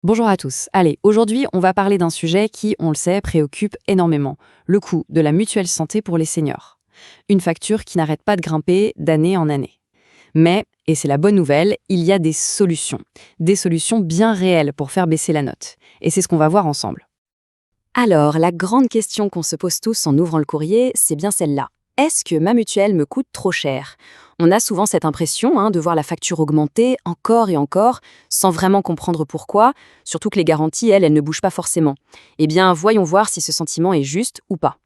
Bonjour à tous. Allez, aujourd'hui, on va parler d'un sujet qui, on le sait, préoccupe énormément. Le coût de la mutuelle santé pour les seniors. Une facture qui n'arrête pas de grimper d'année en année. Mais, et c'est la bonne nouvelle, il y a des solutions. Des solutions bien réelles pour faire baisser la note. Et c'est ce qu'on va voir ensemble. Alors, la grande question qu'on se pose tous en ouvrant le courrier, c'est bien celle-là. Est-ce que ma mutuelle me coûte trop cher? On a souvent cette impression de voir la facture augmenter encore et encore, sans vraiment comprendre pourquoi, surtout que les garanties, elles ne bougent pas forcément. Eh bien, voyons voir si ce sentiment est juste ou pas.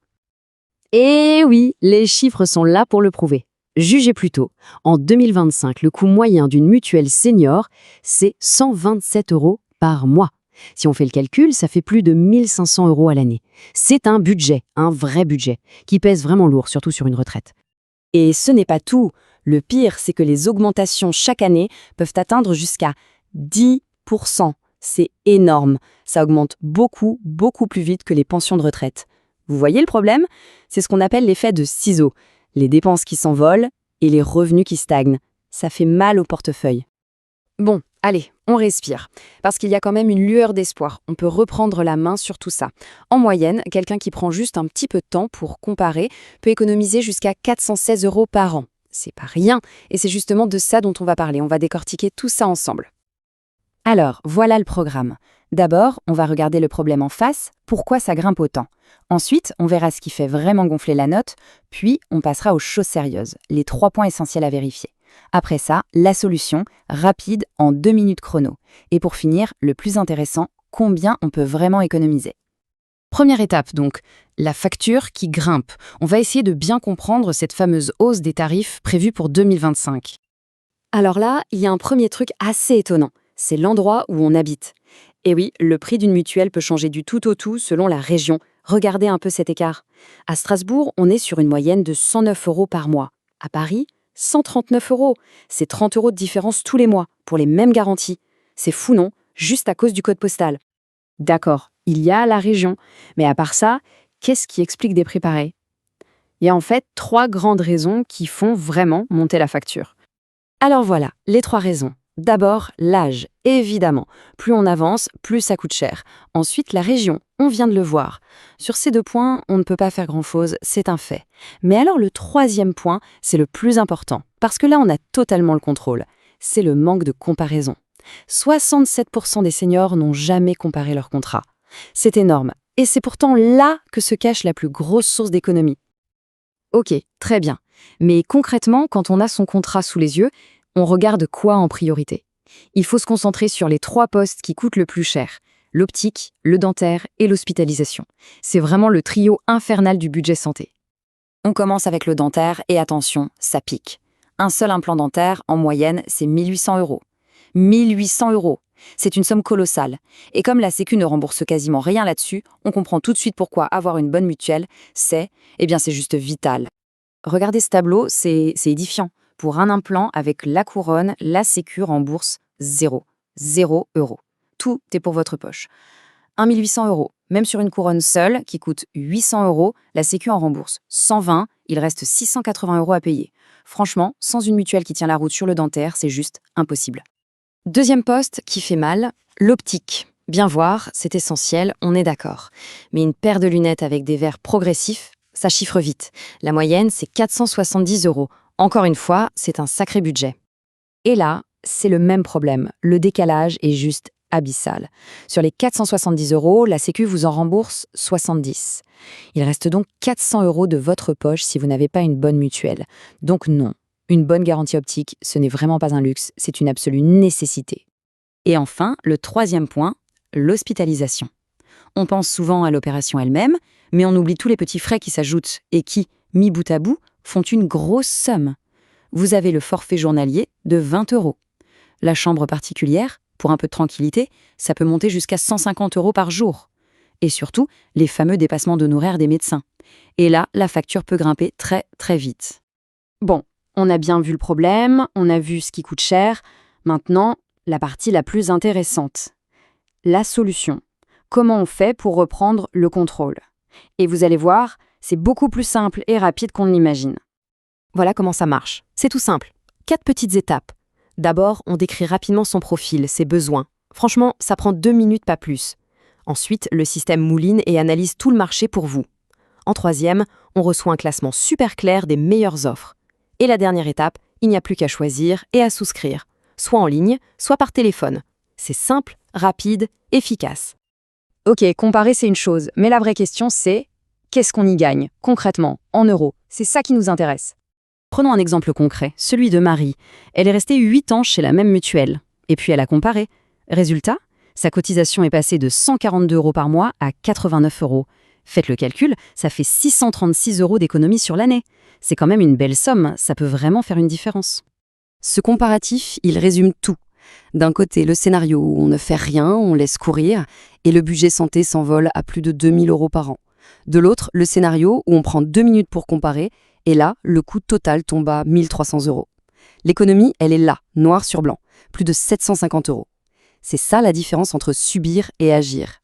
Et oui, les chiffres sont là pour le prouver. Jugez plutôt, en 2025, le coût moyen d'une mutuelle senior, c'est 127 € par mois. Si on fait le calcul, ça fait plus de 1500 € à l'année. C'est un budget, un vrai budget, qui pèse vraiment lourd, surtout sur une retraite. Et ce n'est pas tout. Le pire, c'est que les augmentations chaque année peuvent atteindre jusqu'à 10%. C'est énorme. Ça augmente beaucoup, beaucoup plus vite que les pensions de retraite. Vous voyez le problème? C'est ce qu'on appelle l'effet de ciseaux. Les dépenses qui s'envolent et les revenus qui stagnent. Ça fait mal au portefeuille. Bon, allez, on respire. Parce qu'il y a quand même une lueur d'espoir. On peut reprendre la main sur tout ça. En moyenne, quelqu'un qui prend juste un petit peu de temps pour comparer peut économiser jusqu'à 416 € par an. C'est pas rien, et c'est justement de ça dont on va parler. On va décortiquer tout ça ensemble. Alors, voilà le programme. D'abord, on va regarder le problème en face, pourquoi ça grimpe autant. Ensuite, on verra ce qui fait vraiment gonfler la note, puis on passera aux choses sérieuses, les 3 points essentiels à vérifier. Après ça, la solution, rapide, en 2 minutes chrono. Et pour finir, le plus intéressant, combien on peut vraiment économiser. Première étape donc, la facture qui grimpe. On va essayer de bien comprendre cette fameuse hausse des tarifs prévue pour 2025. Alors là, il y a un premier truc assez étonnant, c'est l'endroit où on habite. Et oui, le prix d'une mutuelle peut changer du tout au tout selon la région. Regardez un peu cet écart. À Strasbourg, on est sur une moyenne de 109 € par mois. À Paris, 139 €. C'est 30 € de différence tous les mois, pour les mêmes garanties. C'est fou, non? Juste à cause du code postal. D'accord, il y a la région, mais à part ça, qu'est-ce qui explique des prix pareils? Il y a en fait 3 grandes raisons qui font vraiment monter la facture. Alors voilà, les 3 raisons. D'abord, l'âge, évidemment. Plus on avance, plus ça coûte cher. Ensuite, la région, on vient de le voir. Sur ces 2 points, on ne peut pas faire grand-chose, c'est un fait. Mais alors le troisième point, c'est le plus important, parce que là, on a totalement le contrôle. C'est le manque de comparaison. 67% des seniors n'ont jamais comparé leur contrat. C'est énorme, et c'est pourtant là que se cache la plus grosse source d'économie. Ok, très bien. Mais concrètement, quand on a son contrat sous les yeux, on regarde quoi en priorité? Il faut se concentrer sur les 3 postes qui coûtent le plus cher: l'optique, le dentaire et l'hospitalisation. C'est vraiment le trio infernal du budget santé. On commence avec le dentaire, et attention, ça pique. Un seul implant dentaire, en moyenne, c'est 1800 €. 1800 €. C'est une somme colossale. Et comme la Sécu ne rembourse quasiment rien là-dessus, on comprend tout de suite pourquoi avoir une bonne mutuelle, c'est juste vital. Regardez ce tableau, c'est édifiant. Pour un implant avec la couronne, la Sécu rembourse 0. 0 €. Tout est pour votre poche. 1 800 €. Même sur une couronne seule, qui coûte 800 €, la Sécu en rembourse 120, il reste 680 € à payer. Franchement, sans une mutuelle qui tient la route sur le dentaire, c'est juste impossible. Deuxième poste qui fait mal, l'optique. Bien voir, c'est essentiel, on est d'accord. Mais une paire de lunettes avec des verres progressifs, ça chiffre vite. La moyenne, c'est 470 €. Encore une fois, c'est un sacré budget. Et là, c'est le même problème. Le décalage est juste abyssal. Sur les 470 €, la Sécu vous en rembourse 70. Il reste donc 400 € de votre poche si vous n'avez pas une bonne mutuelle. Donc non, une bonne garantie optique, ce n'est vraiment pas un luxe, c'est une absolue nécessité. Et enfin, le troisième point, l'hospitalisation. On pense souvent à l'opération elle-même, mais on oublie tous les petits frais qui s'ajoutent et qui, mis bout à bout, font une grosse somme. Vous avez le forfait journalier de 20 €. La chambre particulière, pour un peu de tranquillité, ça peut monter jusqu'à 150 € par jour. Et surtout, les fameux dépassements d'honoraires des médecins. Et là, la facture peut grimper très très vite. Bon, on a bien vu le problème, on a vu ce qui coûte cher. Maintenant, la partie la plus intéressante. La solution. Comment on fait pour reprendre le contrôle? Et vous allez voir, c'est beaucoup plus simple et rapide qu'on ne l'imagine. Voilà comment ça marche. C'est tout simple. 4 petites étapes. D'abord, on décrit rapidement son profil, ses besoins. Franchement, ça prend 2 minutes, pas plus. Ensuite, le système mouline et analyse tout le marché pour vous. En troisième, on reçoit un classement super clair des meilleures offres. Et la dernière étape, il n'y a plus qu'à choisir et à souscrire, soit en ligne, soit par téléphone. C'est simple, rapide, efficace. Ok, comparer c'est une chose, mais la vraie question c'est qu'est-ce qu'on y gagne, concrètement, en euros? C'est ça qui nous intéresse. Prenons un exemple concret, celui de Marie. Elle est restée 8 ans chez la même mutuelle. Et puis elle a comparé. Résultat, sa cotisation est passée de 142 € par mois à 89 €. Faites le calcul, ça fait 636 € d'économie sur l'année. C'est quand même une belle somme, ça peut vraiment faire une différence. Ce comparatif, il résume tout. D'un côté, le scénario où on ne fait rien, on laisse courir, et le budget santé s'envole à plus de 2000 € par an. De l'autre, le scénario où on prend 2 minutes pour comparer, et là, le coût total tombe à 1300 €. L'économie, elle est là, noir sur blanc, plus de 750 €. C'est ça la différence entre subir et agir.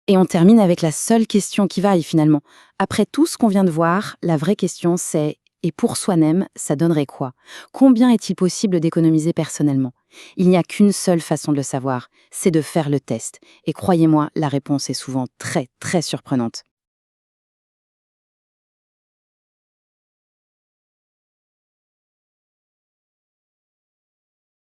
Et on termine avec la seule question qui vaille finalement. Après tout ce qu'on vient de voir, la vraie question c'est et pour soi-même, ça donnerait quoi? Combien est-il possible d'économiser personnellement? Il n'y a qu'une seule façon de le savoir, c'est de faire le test. Et croyez-moi, la réponse est souvent très, très surprenante.